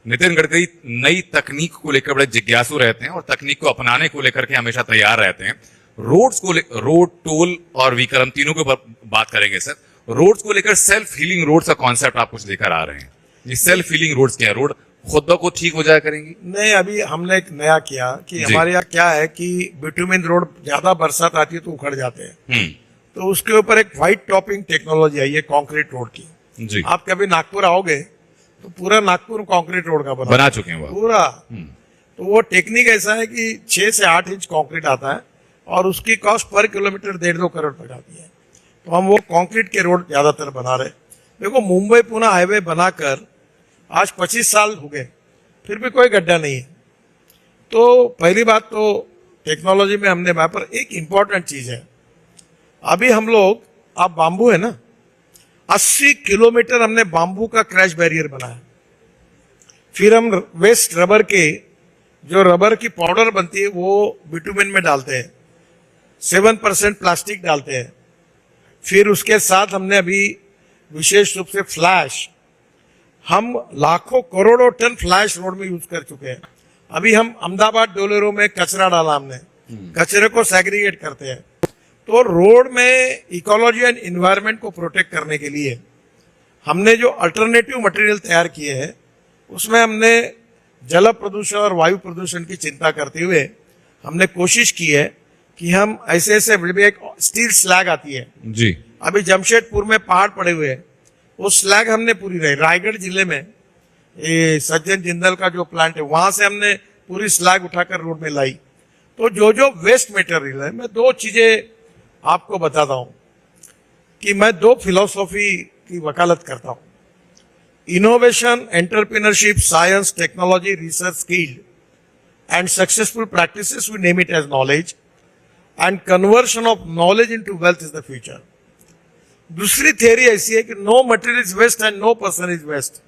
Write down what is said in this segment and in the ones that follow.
नितिन गडकरी नई तकनीक को लेकर बड़े जिज्ञासु रहते हैं और तकनीक को अपनाने को लेकर के हमेशा तैयार रहते हैं। रोड, टोल और व्हीकल, हम तीनों के ऊपर बात करेंगे सर। रोड्स को लेकर सेल्फ हीलिंग रोड्स का कॉन्सेप्ट आप कुछ लेकर आ रहे हैं। ये सेल्फ हीलिंग रोड्स क्या है? रोड खुद ब खुद ठीक हो जाया करेंगी? नहीं, अभी हमने एक नया किया कि हमारे यहाँ क्या है कि बिटुमिन रोड ज्यादा बरसात आती है तो उखड़ जाते हैं, तो उसके ऊपर एक व्हाइट टॉपिंग टेक्नोलॉजी आई है कंक्रीट रोड की जी। आप कभी नागपुर आओगे तो पूरा नागपुर कंक्रीट रोड का बना चुके हैं वो पूरा। तो वो टेक्निक ऐसा है कि 6 से 8 इंच कंक्रीट आता है और उसकी कॉस्ट पर किलोमीटर 1.5-2 करोड़ तक आती है। तो हम वो कंक्रीट के रोड ज्यादातर बना रहे। देखो, मुंबई पुणे हाईवे बनाकर आज 25 साल हो गए, फिर भी कोई गड्ढा नहीं है। तो पहली बात तो टेक्नोलॉजी में हमने वहां पर एक इंपॉर्टेंट चीज है, अभी हम लोग, आप बांबू है ना, 80 किलोमीटर हमने बांबू का क्रैश बैरियर बनाया। फिर हम वेस्ट रबर के, जो रबर की पाउडर बनती है वो बिटुमिन में डालते हैं, 7% प्लास्टिक डालते हैं। फिर उसके साथ हमने अभी विशेष रूप से फ्लैश, हम लाखों करोड़ों टन फ्लैश रोड में यूज कर चुके हैं। अभी हम अहमदाबाद डोलेरो में कचरा डाला हमने, कचरे को सेग्रीगेट करते हैं। तो रोड में इकोलॉजी एंड एनवायरनमेंट को प्रोटेक्ट करने के लिए हमने जो अल्टरनेटिव मटेरियल तैयार किए हैं उसमें हमने जल प्रदूषण और वायु प्रदूषण की चिंता करते हुए हमने कोशिश की है कि हम ऐसे ऐसे, एक स्टील स्लैग आती है जी, अभी जमशेदपुर में पहाड़ पड़े हुए हैं, वो स्लैग हमने पूरी रही। रायगढ़ जिले में ये सज्जन जिंदल का जो प्लांट है वहां से हमने पूरी स्लैग उठाकर रोड में लाई। तो जो जो वेस्ट मटेरियल है, मैं 2 चीजें आपको बताता हूं कि मैं 2 फिलॉसफी की वकालत करता हूं, innovation, entrepreneurship, science, technology, research, skill and successful practices, we name it as knowledge, and conversion of knowledge into wealth is the future. दूसरी थियरी ऐसी है कि no material is waste and no person is waste.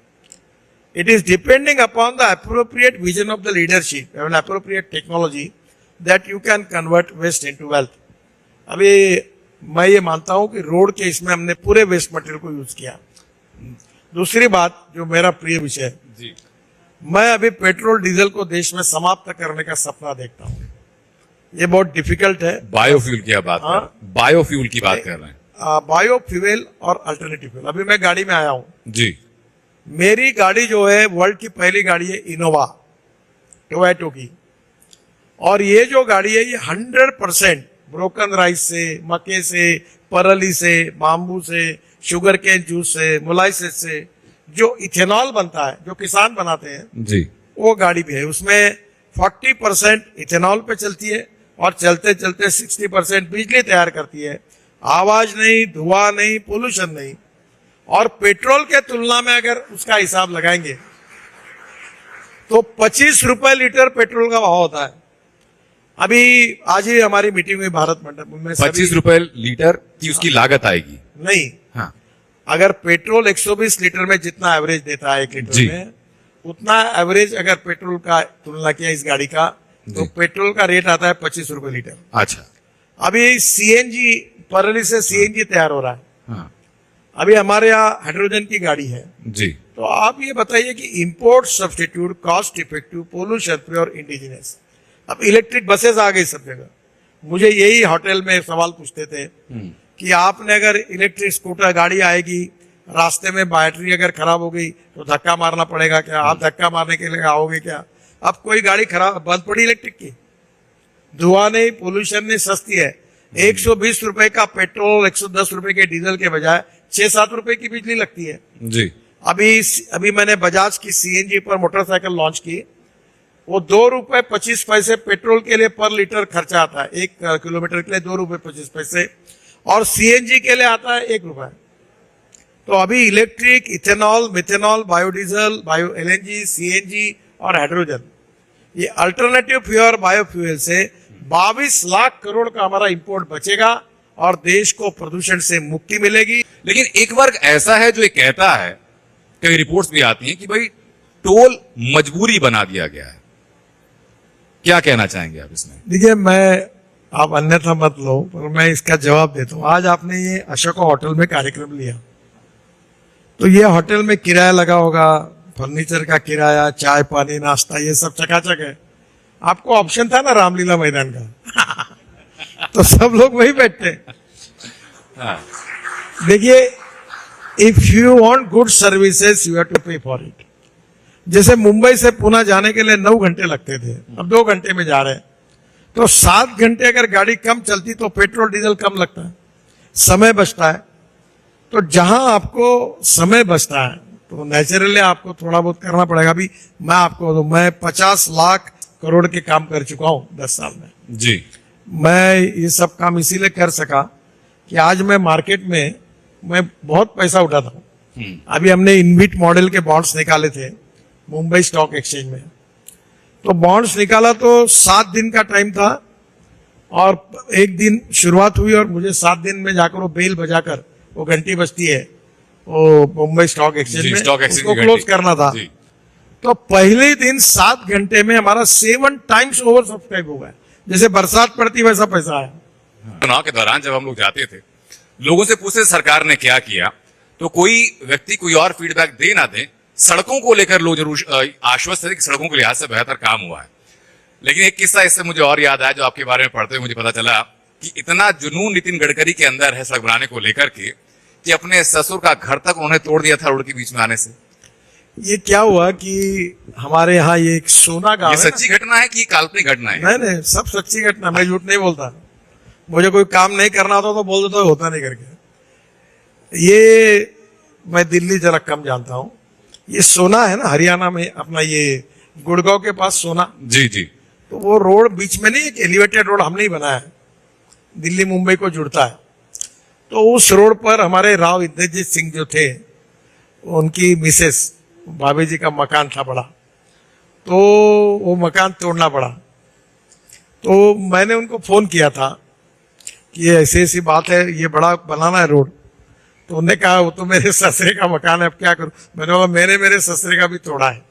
It is depending upon the appropriate vision of the leadership and appropriate technology that you can convert waste into wealth. अभी मैं ये मानता हूं कि रोड के इसमें हमने पूरे वेस्ट मटेरियल को यूज किया। दूसरी बात जो मेरा प्रिय विषय है जी, मैं अभी पेट्रोल डीजल को देश में समाप्त करने का सपना देखता हूं। ये बहुत डिफिकल्ट है। बायोफ्यूल की बात कर रहे हैं, बायोफ्यूल की बात कर रहे हैं। बायोफ्यूल और अल्टरनेटिव फ्यूल। अभी मैं गाड़ी में आया हूं जी, मेरी गाड़ी जो है वर्ल्ड की पहली गाड़ी है इनोवा, टोयोटा की। और ये जो गाड़ी है ये 100% ब्रोकन राइस से, मक्के से, परली से, बाम्बू से, शुगर केन जूस से, मोलाइसिस से जो इथेनॉल बनता है, जो किसान बनाते हैं जी, वो गाड़ी भी है। उसमें 40% इथेनॉल पे चलती है और चलते चलते 60% बिजली तैयार करती है। आवाज नहीं, धुआं नहीं, पोल्यूशन नहीं। और पेट्रोल के तुलना में अगर उसका हिसाब लगाएंगे तो 25 रुपए लीटर पेट्रोल का भाव होता है। अभी आज ही हमारी मीटिंग हुई भारत मंडप में, 25 रुपए लीटर की उसकी लागत आएगी। नहीं, हाँ, अगर पेट्रोल 120 लीटर में जितना एवरेज देता है 1 लीटर में, उतना एवरेज अगर पेट्रोल का तुलना किया इस गाड़ी का, तो पेट्रोल का रेट आता है 25 रुपए लीटर। अच्छा, अभी सीएनजी, परली से सीएनजी तैयार हो रहा है। हाँ, अभी हमारे यहाँ हाइड्रोजन की गाड़ी है जी। तो आप ये बताइए कि import substitute, cost effective, pollution free और इंडिजिनस। अब इलेक्ट्रिक बसेस आ गई सब जगह। मुझे यही होटल में सवाल पूछते थे कि आपने अगर इलेक्ट्रिक स्कूटर गाड़ी आएगी, रास्ते में बैटरी अगर खराब हो गई तो धक्का मारना पड़ेगा क्या? आप धक्का मारने के लिए आओगे क्या? अब कोई गाड़ी खराब बंद पड़ी इलेक्ट्रिक की, धुआं नहीं, पोल्यूशन नहीं, सस्ती है। 120 रुपए का पेट्रोल, 110 रुपए के डीजल के बजाय 6-7 रुपए की बिजली लगती है जी। अभी मैंने बजाज की सीएनजी पर मोटरसाइकिल लॉन्च की, वो 2 रुपए 25 पैसे पेट्रोल के लिए पर लीटर खर्चा आता है, 1 किलोमीटर के लिए 2 रुपए 25 पैसे, और सीएनजी के लिए आता है 1 रुपए। तो अभी electric, ethanol, methanol, biodiesel, bio LNG, CNG और हाइड्रोजन, ये अल्टरनेटिव फ्यूल, बायोफ्यूल से 22 लाख करोड़ का हमारा इंपोर्ट बचेगा और देश को प्रदूषण से मुक्ति मिलेगी। लेकिन एक वर्ग ऐसा है जो ये कहता है, कई रिपोर्ट्स भी आती हैं कि भाई टोल मजबूरी बना दिया गया है। क्या कहना चाहेंगे आप इसमें? देखिए, आप अन्यथा मत लो, पर मैं इसका जवाब देता हूँ। आज आपने ये अशोका होटल में कार्यक्रम लिया, तो ये होटल में किराया लगा होगा फर्नीचर का किराया, चाय पानी नाश्ता, ये सब चकाचक है। आपको ऑप्शन था ना रामलीला मैदान का तो सब लोग वही बैठते हैं। हाँ, देखिए, if you want good services you have to pay for it. जैसे मुंबई से पुणे जाने के लिए 9 घंटे लगते थे, अब 2 घंटे में जा रहे हैं। तो 7 घंटे अगर गाड़ी कम चलती तो पेट्रोल डीजल कम लगता है, समय बचता है। तो जहां आपको समय बचता है तो नेचुरली आपको थोड़ा बहुत करना पड़ेगा। अभी मैं आपको मैं 50 लाख करोड़ के काम कर चुका हूं 10 साल में। जी, मैं ये सब काम इसीलिए कर सका कि आज मैं मार्केट में मैं बहुत पैसा उठाता हूँ। अभी हमने इनविट मॉडल के बॉन्ड्स निकाले थे मुंबई स्टॉक एक्सचेंज में। तो बॉन्ड्स निकाला तो 7 दिन का टाइम था और एक दिन शुरुआत हुई और मुझे 7 दिन में जाकर वो बेल बजाकर, वो घंटी बजती है वो मुंबई स्टॉक एक्सचेंज में, स्टॉक एक्सचेंज उसको क्लोज करना था। जी, तो पहले दिन 7 घंटे में हमारा 7 टाइम्स ओवर सब्सक्राइब हो गया। जैसे बरसात पड़ती वैसा पैसा आया। चुनाव के दौरान जब हम लोग जाते थे, लोगों से पूछते सरकार ने क्या किया, तो कोई व्यक्ति कोई और फीडबैक दे ना दे, सड़कों को लेकर लोग जरूर आश्वस्त थे कि सड़कों के लिहाज से बेहतर काम हुआ है। लेकिन एक किस्सा इससे मुझे और याद आया, जो आपके बारे में पढ़ते हुए मुझे पता चला कि इतना जुनून नितिन गडकरी के अंदर है सड़क बनाने को लेकर के कि अपने ससुर का घर तक उन्होंने तोड़ दिया था रोड के बीच में आने से। ये क्या हुआ कि हमारे यहाँ ये एक सोना गांव ये है ना? सच्ची घटना है कि काल्पनिक घटना है? नहीं नहीं, सब सच्ची घटना, मैं झूठ नहीं बोलता। मुझे कोई काम नहीं करना होता तो बोल देता, होता नहीं करके। ये मैं दिल्ली जरा कम जानता हूँ। ये सोना है ना हरियाणा में, अपना ये गुड़गांव के पास सोना। जी जी, तो वो रोड बीच में नहीं, एक एलिवेटेड रोड हमने ही बनाया है, दिल्ली मुंबई को जुड़ता है। तो उस रोड पर हमारे राव इंद्रजीत सिंह जो थे, उनकी मिसेस भाभी जी का मकान था बड़ा, तो वो मकान तोड़ना पड़ा। तो मैंने उनको फोन किया था कि ये ऐसी ऐसी बात है, ये बड़ा बनाना है रोड। तो उन्होंने कहा वो तो मेरे ससुरे का मकान है, अब क्या करूं। मैंने कहा मैंने मेरे ससुरे का भी तोड़ा है।